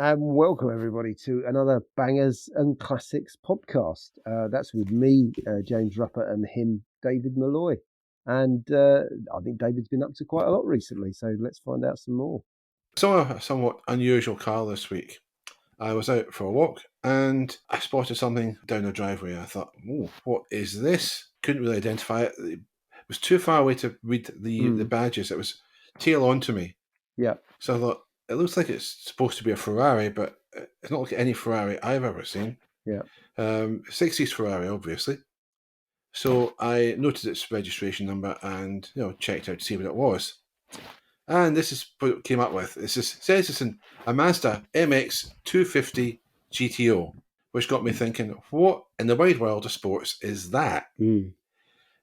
And welcome everybody to another Bangers and Classics podcast. That's with me, James Rupper, and him, David Malloy. And I think David's been up to quite a lot recently, so let's find out some more. Saw a somewhat unusual car this week. I was out for a walk and I spotted something down the driveway. I thought, "Oh, what is this?" Couldn't really identify it. It was too far away to read the badges. It was tail on to me. Yeah. So I thought, it looks like it's supposed to be a Ferrari, but it's not like any Ferrari I've ever seen. Yeah. 60s Ferrari, obviously. So I noted its registration number and checked out to see what it was. And this is what it came up with. It says it's a Mazda MX 250 GTO, which got me thinking, what in the wide world of sports is that?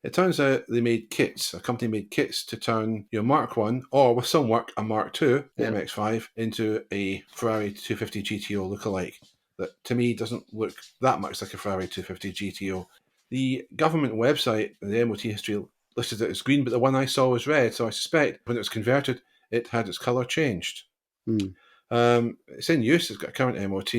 It turns out they made kits. A company made kits to turn your Mark 1, or with some work, a Mark 2, MX-5, into a Ferrari 250 GTO lookalike that, to me, doesn't look that much like a Ferrari 250 GTO. The government website, the MOT history, listed it as green, but the one I saw was red, so I suspect when it was converted, it had its colour changed. It's in use. It's got a current MOT.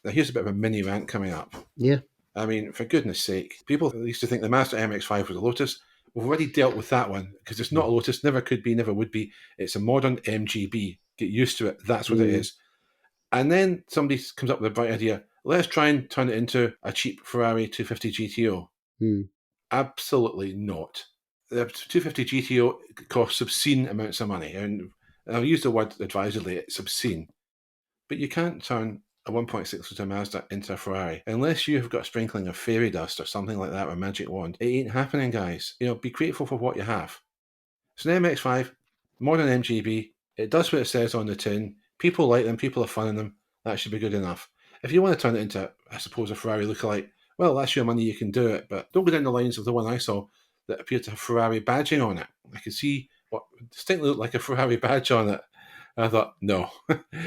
Now, here's a bit of a mini rant coming up. Yeah. I mean, for goodness sake, people used to think the Mazda MX-5 was a Lotus. We've already dealt with that one because it's not a Lotus, never could be, never would be. It's a modern MGB. Get used to it. That's what it is. And then somebody comes up with a bright idea. Let's try and turn it into a cheap Ferrari 250 GTO. Absolutely not. The 250 GTO costs obscene amounts of money. And I'll use the word advisedly, it's obscene. But you can't turn a 1.6 litre Mazda into a Ferrari unless you've got a sprinkling of fairy dust or something like that, or a magic wand. It ain't happening, guys. Be grateful for what you have. It's an MX-5, modern MGB. It does what it says on the tin. People like them. People are fun in them. That should be good enough. If you want to turn it into, I suppose, a Ferrari lookalike, well, that's your money. You can do it. But don't go down the lines of the one I saw that appeared to have Ferrari badging on it. I could see what distinctly looked like a Ferrari badge on it. I thought, no,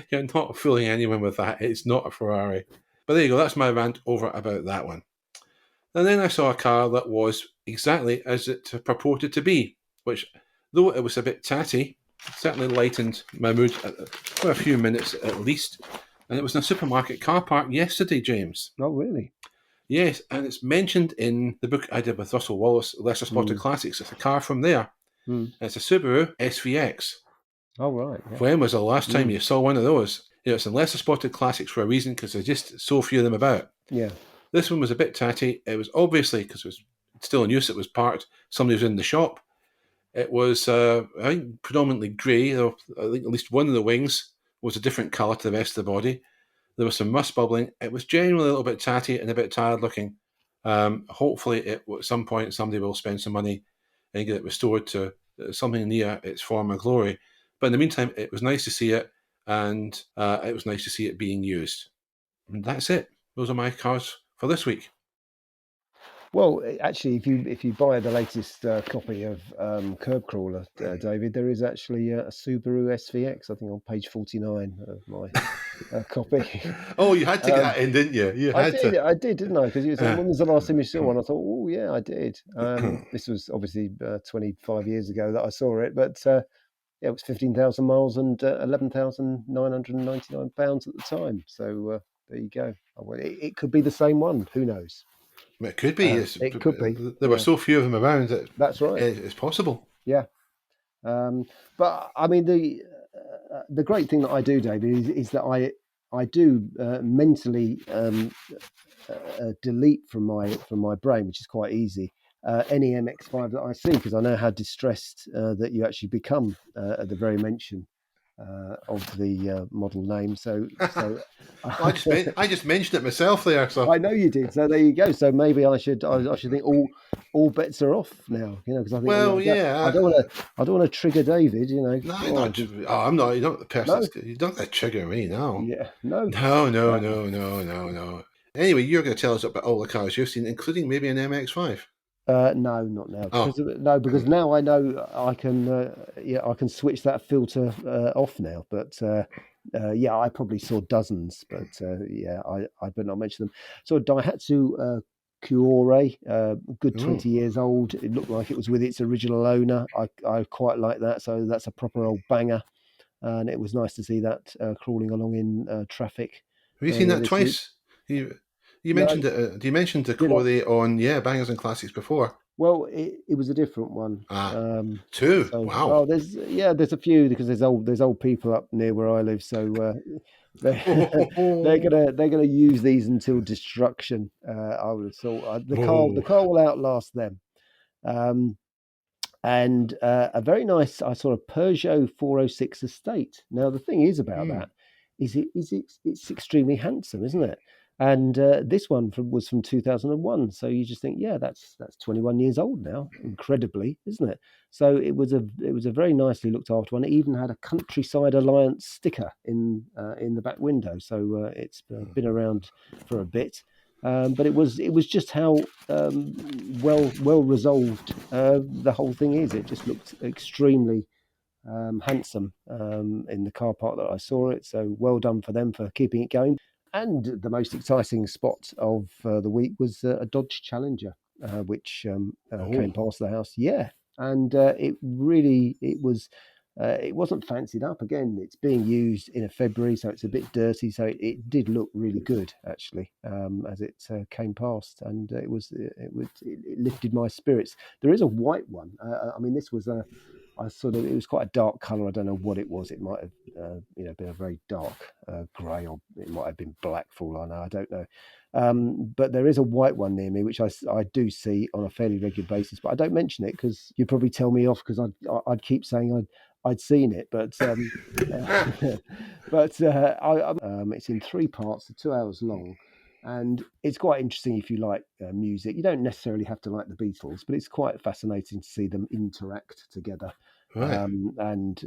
you're not fooling anyone with that. It's not a Ferrari. But there you go. That's my rant over about that one. And then I saw a car that was exactly as it purported to be, which, though it was a bit tatty, certainly lightened my mood for a few minutes at least. And it was in a supermarket car park yesterday, James. Oh, really? Yes, and it's mentioned in the book I did with Russell Wallace, Lesser Spotted Classics. It's a car from there. It's a Subaru SVX. Oh, right. Yeah. When was the last time you saw one of those? It's in Lesser Spotted Classics for a reason, because there's just so few of them about. Yeah. This one was a bit tatty. It was obviously, because it was still in use, it was parked. Somebody was in the shop. It was, I think, predominantly grey. I think at least one of the wings was a different colour to the rest of the body. There was some rust bubbling. It was generally a little bit tatty and a bit tired looking. Hopefully, at some point, somebody will spend some money and get it restored to something near its former glory. But in the meantime, it was nice to see it, and it was nice to see it being used. And that's it. Those are my cars for this week. Well, actually, if you buy the latest copy of Curb Crawler, David, there is actually a Subaru SVX, I think, on page 49 of my copy. Oh, you had to get that in, didn't you? I did, didn't I? Because you said, when was the last time you saw one? I thought, oh, yeah, I did. This was obviously 25 years ago that I saw it, but it was 15,000 miles and £11,999 at the time. So there you go. Well, it could be the same one. Who knows? It could be. It could be. There were so few of them around that that's right. It's possible. Yeah. But I mean, the great thing that I do, David, is that I do mentally delete from my brain, which is quite easy, any MX-5 that I see, because I know how distressed that you actually become at the very mention of the model name. So I just mentioned it myself there. So I know you did. So there you go. So maybe I should think all bets are off now. Because I think I don't want to trigger David. No, I'm not. You're not the person. No? You don't have to trigger me. No. Yeah. No. Anyway, you're going to tell us about all the cars you've seen, including maybe an MX-5. No, not now. Because now I know I can switch that filter off now. But I probably saw dozens. But I better not mention them. So Daihatsu Cuore, good 20 years old. It looked like it was with its original owner. I quite like that. So that's a proper old banger. and it was nice to see that crawling along in traffic. Have you seen Earlier that this week. twice? You No, mentioned it. You mentioned the did I? Corey on Bangers and Classics before. Well, it was a different one. Ah, two. So, Wow. well, there's a few because there's old people up near where I live, so they they're gonna use these until destruction. I would have thought the car will outlast them. Um, and a very nice, I saw a Peugeot 406 Estate. Now the thing is about that is it's extremely handsome, isn't it? And this one was from 2001, so you just think, yeah, that's 21 years old now, incredibly, isn't it? So it was a very nicely looked after one. It even had a Countryside Alliance sticker in the back window, so it's been around for a bit. But it was just how well resolved the whole thing is. It just looked extremely handsome in the car park that I saw it. So well done for them for keeping it going. And the most exciting spot of the week was a Dodge Challenger, which came past the house. Yeah, and it wasn't fancied up. Again, it's being used in a February, so it's a bit dirty. So it did look really good actually as it came past, and it lifted my spirits. There is a white one. I mean, this was a it was quite a dark colour. I don't know what it was. It might have been a very dark grey, or it might have been black for all I know. I don't know. But there is a white one near me, which I do see on a fairly regular basis. But I don't mention it because you'd probably tell me off because I'd keep saying I'd seen it. But it's in three parts, 2 hours long. And it's quite interesting if you like music. You don't necessarily have to like the Beatles, but it's quite fascinating to see them interact together. Right. And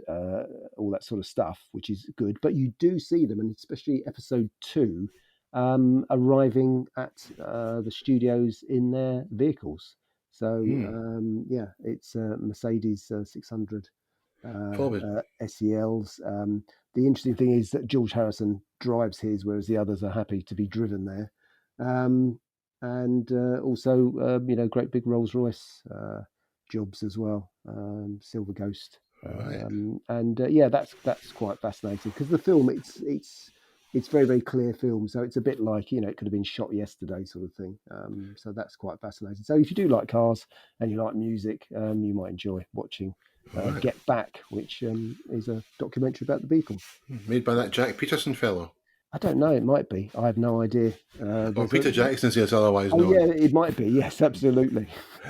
all that sort of stuff, which is good. But you do see them, and especially episode 2, arriving at the studios in their vehicles. So it's Mercedes 600 SELs. The interesting thing is that George Harrison drives his, whereas the others are happy to be driven there. And also, great big Rolls Royce jobs as well, Silver Ghost. Right. That's quite fascinating because the film it's very, very clear film, so it's a bit like it could have been shot yesterday sort of thing. So that's quite fascinating. So if you do like cars and you like music, you might enjoy watching Get Back, which is a documentary about the Beatles. Made by that Jack Peterson fellow. I don't know. It might be. I have no idea. Or Peter Jackson, as he is otherwise known. Oh yeah, it might be. Yes, absolutely.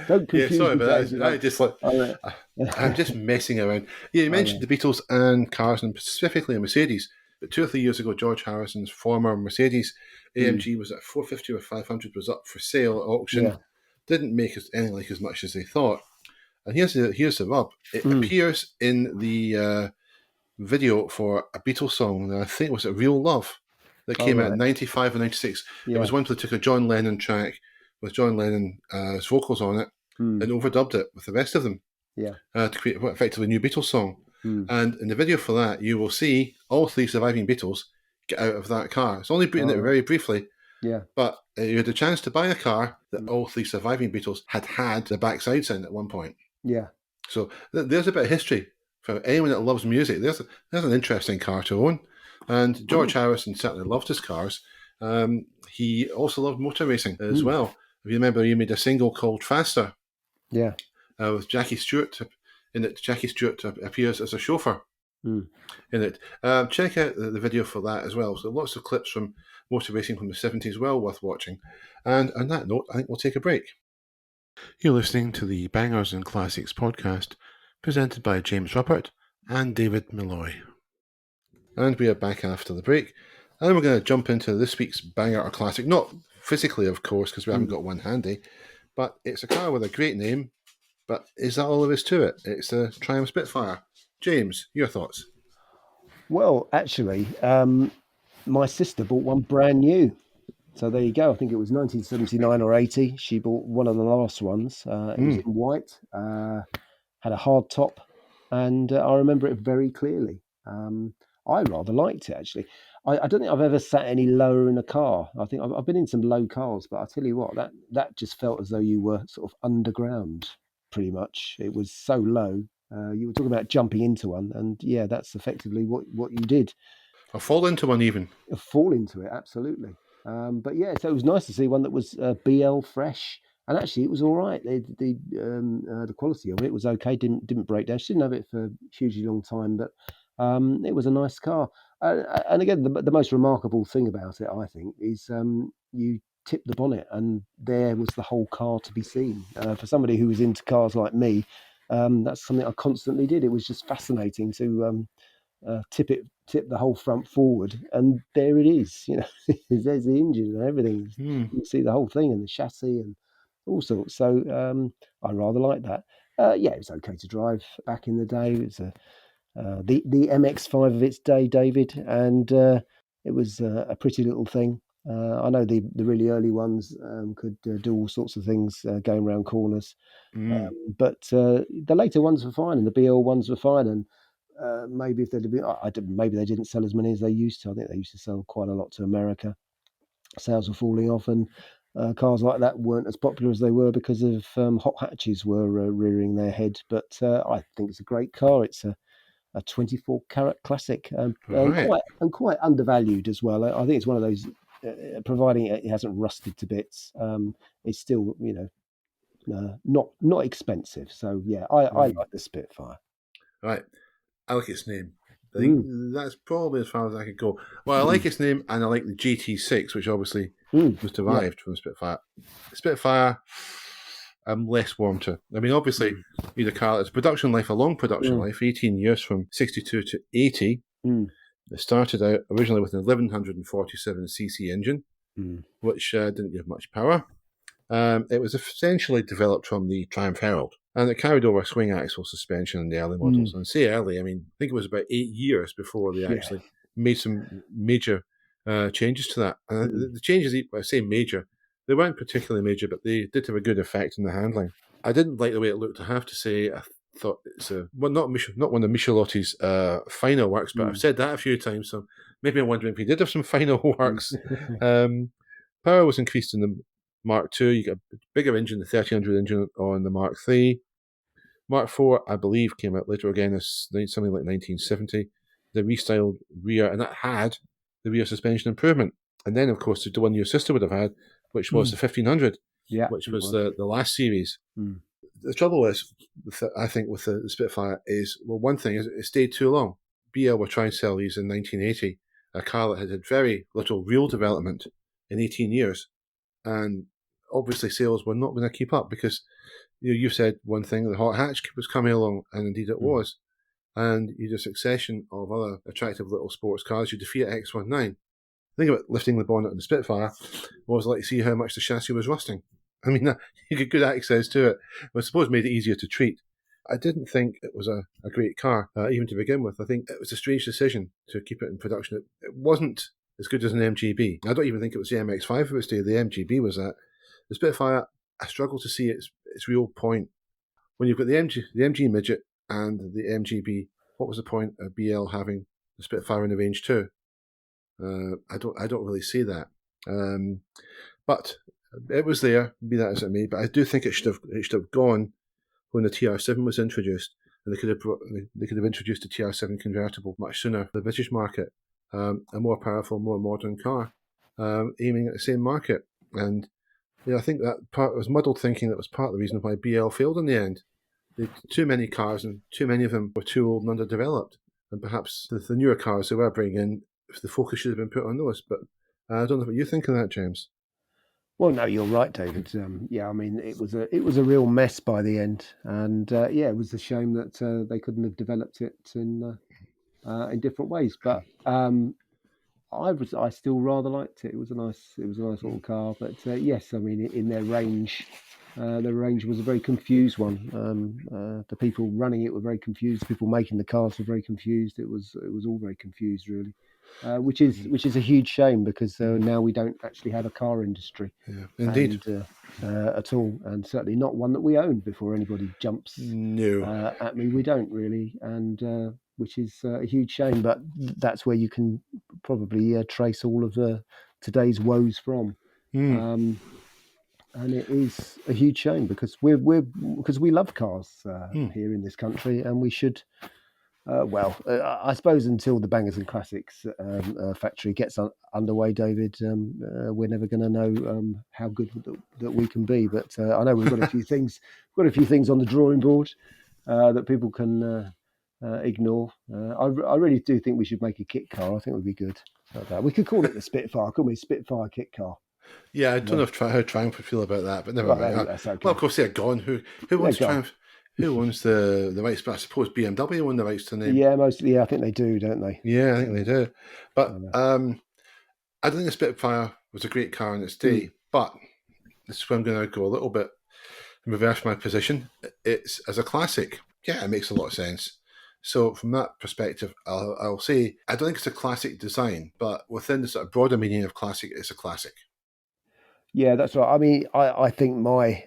Don't confuse Yeah, sorry, me, but James, I'm just messing around. Yeah, you mentioned the Beatles and cars, and specifically a Mercedes. But 2 or 3 years ago, George Harrison's former Mercedes AMG was at 450 or 500, was up for sale at auction. Yeah. Didn't make anything like as much as they thought. And here's the rub. It appears in the video for a Beatles song, and I think was it Real Love, that came out in 95 or 96. Yeah. It was one where they took a John Lennon track with John Lennon's vocals on it and overdubbed it with the rest of them to create effectively a new Beatles song. And in the video for that, you will see all 3 surviving Beatles get out of that car. It's only in it very briefly. Yeah. But you had the chance to buy a car that all 3 surviving Beatles had the backsides in at one point. Yeah. So there's a bit of history for anyone that loves music. There's an interesting car to own. And George Harrison certainly loved his cars. He also loved motor racing as well. If you remember, he made a single called Faster. Yeah. With Jackie Stewart. In it, Jackie Stewart appears as a chauffeur in it. Check out the video for that as well. So lots of clips from motor racing from the 70s, well worth watching. And on that note, I think we'll take a break. You're listening to the Bangers and Classics podcast, presented by James Ruppert and David Malloy. And we are back after the break, and we're going to jump into this week's banger or classic. Not physically, of course, because we haven't got one handy, but it's a car with a great name. But is that all there is to it? It's the Triumph Spitfire. James, your thoughts? Well, actually, my sister bought one brand new. So there you go. I think it was 1979 or 80. She bought one of the last ones. It was in white, had a hard top, and I remember it very clearly. I rather liked it, actually. I don't think I've ever sat any lower in a car. I think I've been in some low cars, but I tell you what, that just felt as though you were sort of underground, pretty much. It was so low. You were talking about jumping into one, and yeah, that's effectively what you did. I'll fall into one even. Fall into it, absolutely. But yeah, so it was nice to see one that was BL fresh, and actually it was all right. The quality of it was okay. Didn't break down. She didn't have it for a hugely long time, but it was a nice car. And again, the most remarkable thing about it, I think, is you tip the bonnet, and there was the whole car to be seen. For somebody who was into cars like me, that's something I constantly did. It was just fascinating to tip the whole front forward, and there it is. You know, there's the engine and everything. You see the whole thing and the chassis and all sorts. So I rather like that. Yeah, it was okay to drive back in the day. It was the MX-5 of its day, David, and it was a pretty little thing. I know the really early ones could do all sorts of things going around corners, but the later ones were fine, and the BL ones were fine, and maybe if they'd been, maybe they didn't sell as many as they used to. I think they used to sell quite a lot to America. Sales were falling off, and cars like that weren't as popular as they were because of hot hatches were rearing their head. But I think it's a great car. It's a 24 carat classic, Right. and quite undervalued as well. I think it's one of those, providing it hasn't rusted to bits, it's still not expensive. So yeah, I like the Spitfire. Right. I like its name. I think Mm, that's probably as far as I could go. Well, I like its name, and I like the GT6, which obviously was yeah. derived from Spitfire. Spitfire, I'm less warm to. I mean, obviously, you need a car that's production life, a long production Mm, life, 18 years from 62 to 80. mm, It started out originally with an 1147cc engine, mm, which didn't give much power. It was essentially developed from the Triumph Herald, and it carried over swing axle suspension in the early models. mm. And say early, I mean, I think it was about 8 years before they Yeah. actually made some major changes to that. And Mm, the changes, I say major, they weren't particularly major, but they did have a good effect in the handling. I didn't like the way it looked, I have to say. I thought it's not one of Michelotti's final works, but I've mm, said that a few times, so maybe I'm wondering if he did have some final mm. works. Um, Power was increased in the Mark II. You got a bigger engine, the 1300 engine on the Mark III. Mark IV, I believe, came out later again as something like 1970. The restyled rear, and that had the rear suspension improvement. And then, of course, the one your sister would have had, which was the 1500, Yeah, which it was was. the last series. Mm, The trouble is, I think, with the Spitfire is, well, one thing is it stayed too long. BL were trying to sell these in 1980, a car that had had very little real development in 18 years. And obviously sales were not going to keep up because you said one thing, the hot hatch was coming along, and indeed it mm, was. And you had a succession of other attractive little sports cars. You defeat X19. Think about lifting the bonnet on the Spitfire was like to see how much the chassis was rusting. I mean, you get good access to it. I suppose it made it easier to treat. I didn't think it was a great car, even to begin with. I think it was a strange decision to keep it in production. It wasn't as good as an MGB. I don't even think it was the MX5 of its day. The MGB was that. The Spitfire, I struggle to see its real point. When you've got the MG midget and the MGB, what was the point of BL having the Spitfire in the range too? I don't really see that. But it was there, be that as it may. But I do think it should have gone when the TR7 was introduced, and they could have introduced the TR7 convertible much sooner for the British market. A more powerful, more modern car, aiming at the same market. And I think that part was muddled thinking. That was part of the reason why BL failed in the end. They had too many cars, and too many of them were too old and underdeveloped. And perhaps the newer cars they were bringing in, the focus should have been put on those. But I don't know what you think of that, James. Well, no, you're right, David. Yeah, I mean, it was a real mess by the end, and yeah, it was a shame that they couldn't have developed it in different ways. But I still rather liked it. It was a nice little car. But yes, I mean, in their range was a very confused one. The people running it were very confused. The people making the cars were very confused. It was all very confused, really. Which is a huge shame because now we don't actually have a car industry, Yeah, indeed. and at all, and certainly not one that we own. Before anybody jumps No. at me, we don't really, and which is a huge shame. But that's where you can probably trace all of today's woes from. Hmm. Um, And it is a huge shame because we love cars here in this country, and we should. I suppose until the Bangers and Classics factory gets underway, David, we're never going to know how good that we can be. But I know we've got a few things, on the drawing board that people can ignore. I really do think we should make a kit car. I think it would be good. We could call it the Spitfire, couldn't we? Spitfire kit car. Yeah, I don't know how Triumph would feel about that, but never mind. That's okay. Well, of course they're gone. Who owns Triumph? Who owns the rights? But I suppose BMW own the rights to the name. Yeah, mostly. Yeah, I think they do, don't they? Yeah, I think they do. But I don't think the Spitfire was a great car in its day. But this is where I'm going to go a little bit and reverse my position. It's as a classic. Yeah, it makes a lot of sense. So from that perspective, I'll say I don't think it's a classic design, but within the sort of broader meaning of classic, it's a classic. Yeah, that's right. I mean, I think my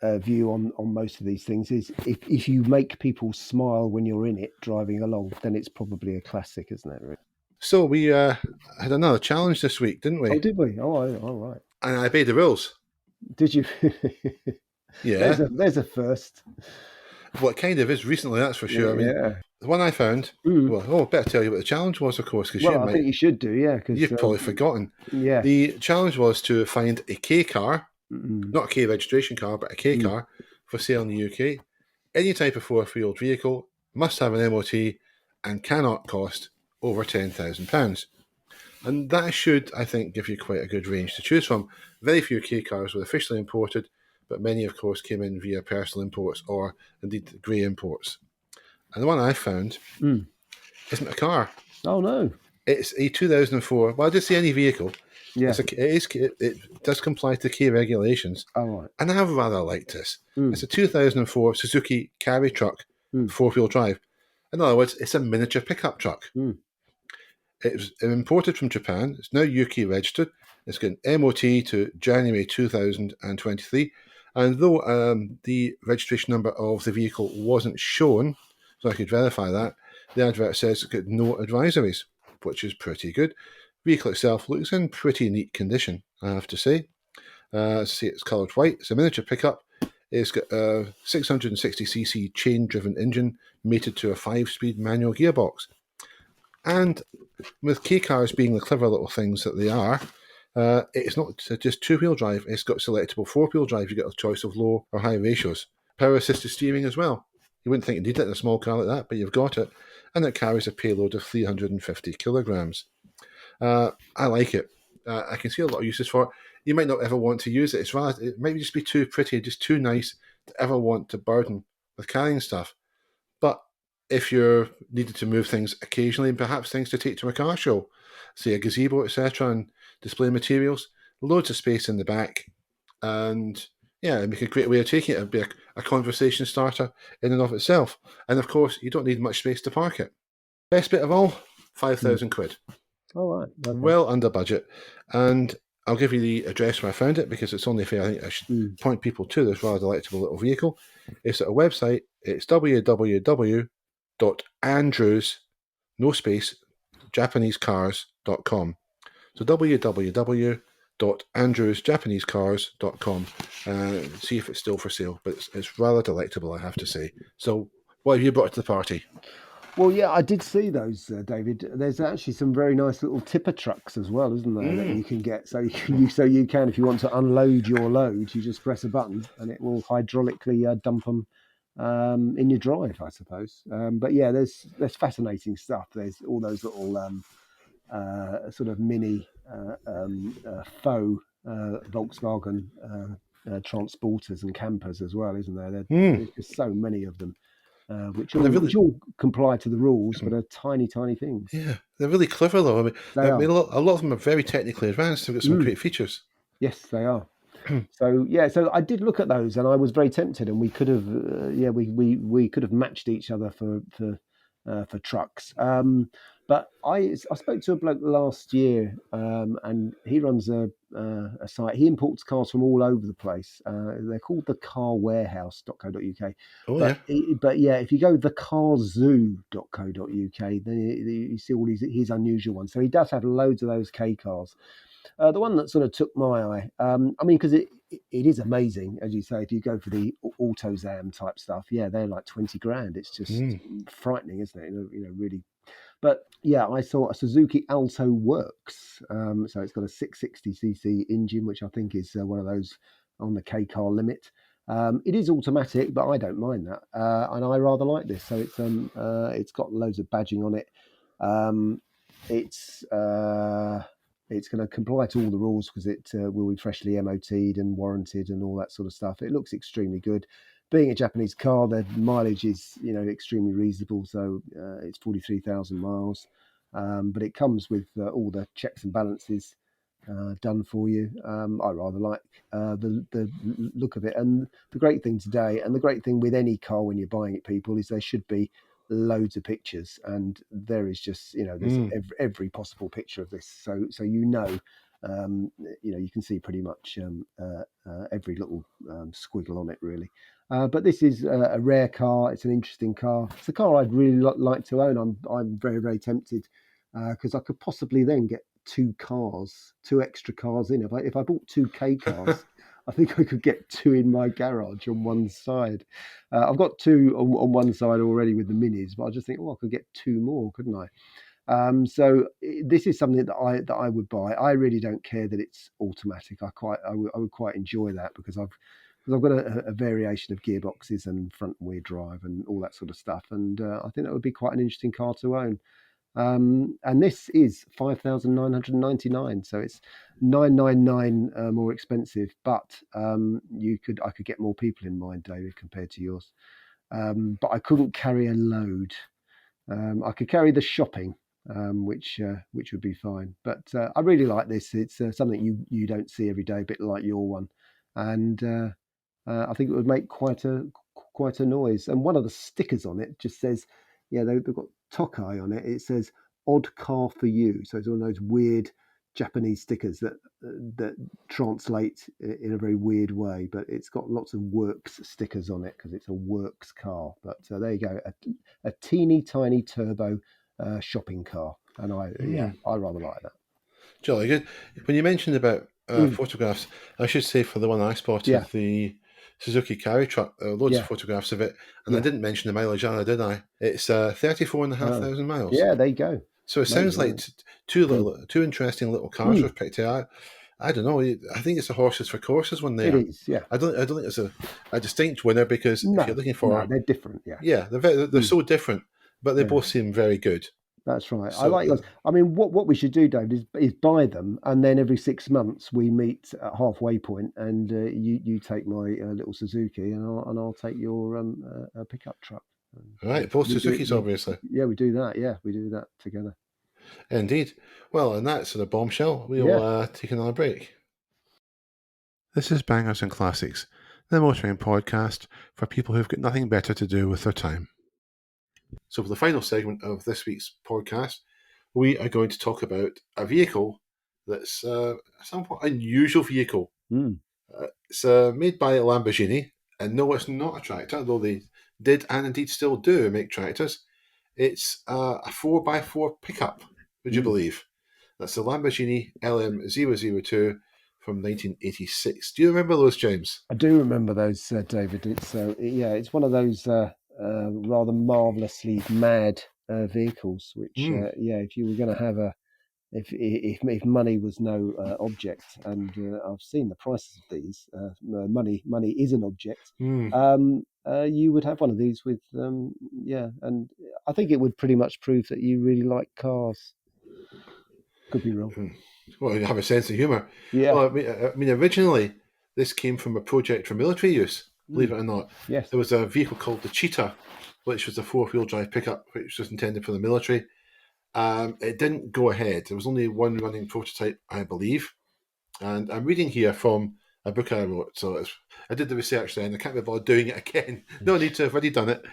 view on most of these things is if you make people smile when you're in it driving along, then it's probably a classic, isn't it? Really? So we had another challenge this week, didn't we? Oh, did we? Oh, all right. And I obeyed the rules. Did you? Yeah. There's a first. Well, it kind of is recently, that's for sure. Yeah. I mean, the one I found, I better tell you what the challenge was, of course, because I think you should do, yeah. Cause, you've probably forgotten. Yeah. The challenge was to find a K car, not a K registration car, but a K car for sale in the UK. Any type of four-wheeled vehicle, must have an MOT, and cannot cost over £10,000. And that should, I think, give you quite a good range to choose from. Very few K cars were officially imported, but many, of course, came in via personal imports or indeed grey imports. And the one I found isn't a car. Oh, no. It's a 2004. Well, I did say any vehicle. Yeah. It does comply to K regulations. Oh, right. And I rather liked this. It's a 2004 Suzuki carry truck, four-wheel drive. In other words, it's a miniature pickup truck. It was imported from Japan. It's now UK registered. It's got an MOT to January 2023. And though the registration number of the vehicle wasn't shown, so I could verify that, the advert says it's got no advisories, which is pretty good. The vehicle itself looks in pretty neat condition, I have to say. It's coloured white. It's a miniature pickup. It's got a 660cc chain-driven engine mated to a 5-speed manual gearbox. And with K cars being the clever little things that they are, it's not just two-wheel drive. It's got selectable four-wheel drive. You get a choice of low or high ratios. Power-assisted steering as well. You wouldn't think you need it in a small car like that, but you've got it. And it carries a payload of 350 kilograms. I like it. I can see a lot of uses for it. You might not ever want to use it. It might just be too pretty, just too nice to ever want to burden with carrying stuff. But if you're needed to move things occasionally, perhaps things to take to a car show, say a gazebo, etc., and display materials, loads of space in the back, and it'd make a great way of taking it. It'd be a conversation starter in and of itself. And of course, you don't need much space to park it. Best bit of all, 5,000 quid. All right. Okay. Well under budget. And I'll give you the address where I found it because it's only fair. I think I should point people to this rather delectable little vehicle. It's at a website. It's www.andrews, no space, japanesecars.com. So www.andrewsjapanesecars.com. See if it's still for sale. But it's rather delectable, I have to say. So what have you brought to the party? Well, yeah, I did see those, David. There's actually some very nice little tipper trucks as well, isn't there, that you can get. So you can, if you want to unload your load, you just press a button and it will hydraulically dump them in your drive, I suppose. But yeah, there's fascinating stuff. There's all those little sort of mini faux Volkswagen transporters and campers as well, isn't there? There's just so many of them. Which all comply to the rules, but are tiny, tiny things. Yeah, they're really clever, though. I mean, a lot of them are very technically advanced. They've got some great features. Yes, they are. So I did look at those, and I was very tempted, and we could have, we could have matched each other for trucks. But I spoke to a bloke last year, and he runs a site. He imports cars from all over the place. They're called the carwarehouse.co.uk. But if you go thecarzoo.co.uk, then you see all his unusual ones. So he does have loads of those K cars. The one that sort of took my eye, because it is amazing, as you say. If you go for the AutoZam type stuff, yeah, they're like 20 grand. It's just frightening, isn't it? Really. But yeah, I saw a Suzuki Alto Works. So it's got a 660cc engine, which I think is one of those on the K car limit. It is automatic, but I don't mind that, and I rather like this. So it's got loads of badging on it. Um, it's it's going to comply to all the rules because it will be freshly MOT'd and warranted and all that sort of stuff. It looks extremely good. Being a Japanese car, the mileage is extremely reasonable. So it's 43,000 miles, but it comes with all the checks and balances done for you. I rather like the look of it, and the great thing today, and the great thing with any car when you're buying it, people, is there should be loads of pictures, and there is just there's every possible picture of this, so you can see pretty much every little squiggle on it, really. But this is a rare car. It's an interesting car. It's a car I'd really like to own. I'm very, very tempted because I could possibly then get two extra cars in. If I bought two K cars, I think I could get two in my garage on one side. I've got two on one side already with the minis, but I just think, I could get two more, couldn't I? So this is something that I would buy. I really don't care that it's automatic. I would quite enjoy that because I've got a variation of gearboxes and front wheel drive and all that sort of stuff, and I think that would be quite an interesting car to own. And this is 5,999, so it's 999 more expensive. But I could get more people in mind, David, compared to yours. But I couldn't carry a load. I could carry the shopping, which would be fine. But I really like this. It's something you don't see every day, a bit like your one, and I think it would make quite a noise. And one of the stickers on it just says, they've got Tokai on it. It says "Odd Car for You." So it's one of those weird Japanese stickers that translate in a very weird way. But it's got lots of works stickers on it because it's a works car. But there you go, a teeny tiny turbo shopping car, and I rather like that. Jolly good. When you mentioned about photographs, I should say for the one I spotted, the Suzuki carry truck, loads of photographs of it, and I didn't mention the mileage either, did I? It's 34,500 miles. Yeah, there you go. So it sounds like two interesting little cars we've picked out. I don't know. I think it's a horses for courses one there. It is, yeah. I don't think it's a distinct winner because if you're looking for, they're different, yeah. Yeah, they're so different, but they both seem very good. That's right. So, I like yours. I mean, what we should do, David, is buy them, and then every 6 months we meet at halfway point, and you take my little Suzuki, and I'll take your pickup truck. Right, both Suzukis, obviously. Yeah, we do that. Yeah, we do that together. Indeed. Well, and that's the bombshell. We'll take another break. This is Bangers and Classics, the motoring podcast for people who've got nothing better to do with their time. So for the final segment of this week's podcast, we are going to talk about a vehicle that's a somewhat unusual vehicle. It's made by Lamborghini, and no, it's not a tractor, though they did and indeed still do make tractors. It's a 4x4 pickup, would you believe? That's the Lamborghini LM002 from 1986. Do you remember those, James? I do remember those, David. It's one of those rather marvellously mad vehicles, which if you were going to have if money was no object, and I've seen the prices of these, money is an object. You would have one of these with and I think it would pretty much prove that you really like cars. Could be wrong. Well, you have a sense of humour. Yeah. Well, I mean, originally this came from a project for military use. Believe it or not. Yes. There was a vehicle called the Cheetah, which was a 4-wheel drive pickup, which was intended for the military. It didn't go ahead. There was only one running prototype, I believe. And I'm reading here from a book I wrote. So I did the research then. I can't be bothered doing it again. No need to. I've already done it.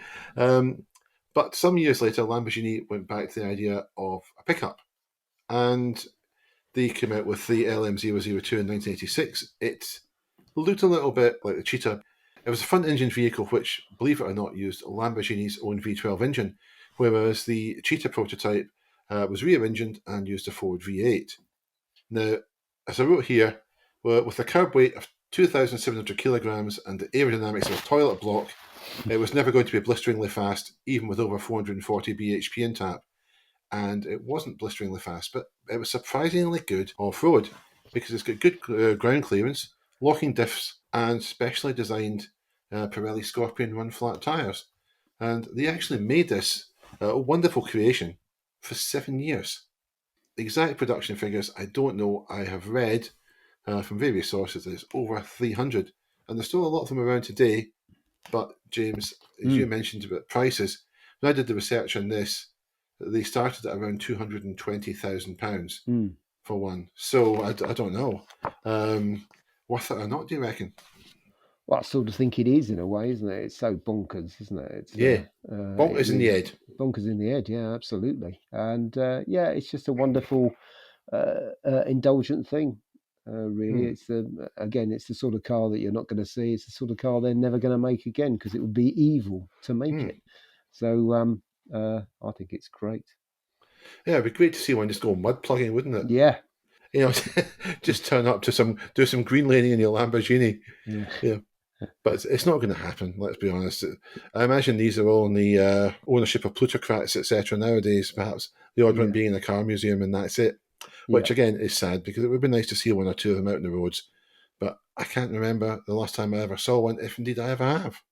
But some years later, Lamborghini went back to the idea of a pickup. And they came out with the LM002 in 1986. It looked a little bit like the Cheetah. It was a front-engine vehicle which, believe it or not, used Lamborghini's own V12 engine, whereas the Cheetah prototype was rear-engined and used a Ford V8. Now, as I wrote here, with a curb weight of 2,700 kilograms, and the aerodynamics of a toilet block. It was never going to be blisteringly fast, even with over 440 bhp in tap. And it wasn't blisteringly fast, but it was surprisingly good off-road because it's got good ground clearance, locking diffs, and specially designed Pirelli Scorpion run flat tyres. And they actually made this a wonderful creation for 7 years. The exact production figures, I don't know. I have read from various sources that it's over 300, and there's still a lot of them around today. But James, as you mentioned about prices, when I did the research on this, they started at around £220,000 for one. So I don't know. Worth it or not, do you reckon? Well, I sort of think it is in a way, isn't it? It's so bonkers, isn't it? It's, bonkers in the head. Bonkers in the head, yeah, absolutely. And it's just a wonderful, indulgent thing. Really, it's it's the sort of car that you're not going to see. It's the sort of car they're never going to make again because it would be evil to make it. So I think it's great. Yeah, it'd be great to see one just go mud plugging, wouldn't it? Yeah. Just turn up to do some green laning in your Lamborghini. Yeah. But it's not going to happen, let's be honest. I imagine these are all in the ownership of plutocrats, etc. nowadays, perhaps the odd one being in a car museum and that's it. Which, again, is sad because it would be nice to see one or two of them out on the roads. But I can't remember the last time I ever saw one, if indeed I ever have.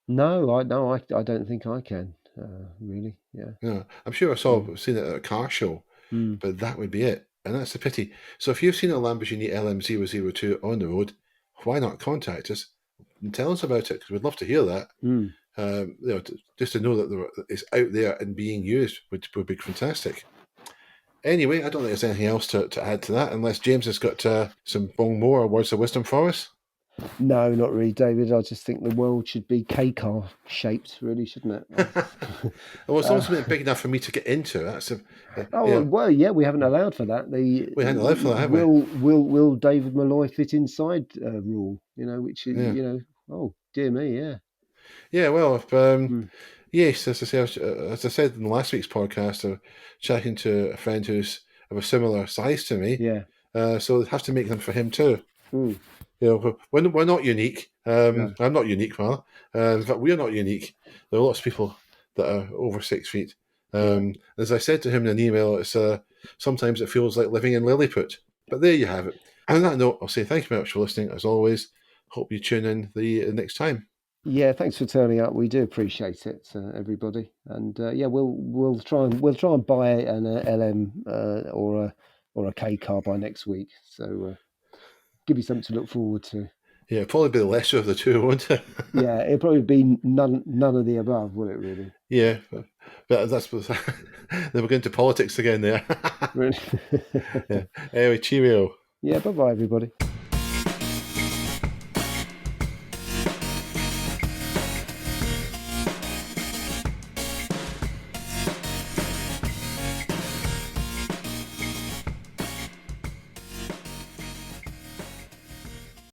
No, I don't think I can, really, yeah. Yeah, I'm sure I've seen it at a car show, but that would be it. And that's a pity. So if you've seen a Lamborghini LM002 on the road, why not contact us and tell us about it? Because we'd love to hear that. Just to know that it's out there and being used would be fantastic. Anyway, I don't think there's anything else to add to that, unless James has got some more words of wisdom for us. No, not really, David. I just think the world should be K-car shaped, really, shouldn't it? Well, it's also been big enough for me to get into. We haven't allowed for that. We haven't allowed for that, have we? Will David Malloy fit inside rule? Which is oh dear me, yeah. Yeah, well, yes, as I said in last week's podcast, I'm chatting to a friend who's of a similar size to me. Yeah. So they have to make them for him too. We're not unique. I'm not unique, rather. In fact, we're not unique. There are lots of people that are over 6 feet. As I said to him in an email, it's sometimes it feels like living in Lilliput. But there you have it. And on that note, I'll say thank you very much for listening. As always, hope you tune in the next time. Yeah, thanks for turning up. We do appreciate it, everybody. And we'll try and buy an LM or a K car by next week. So give you something to look forward to. Yeah, probably be the lesser of the two, won't it? Yeah, it'll probably be none of the above, will it? Really? Yeah, but that's they were going to politics again there. Really? Yeah. Anyway, cheerio. Yeah, bye-bye, everybody.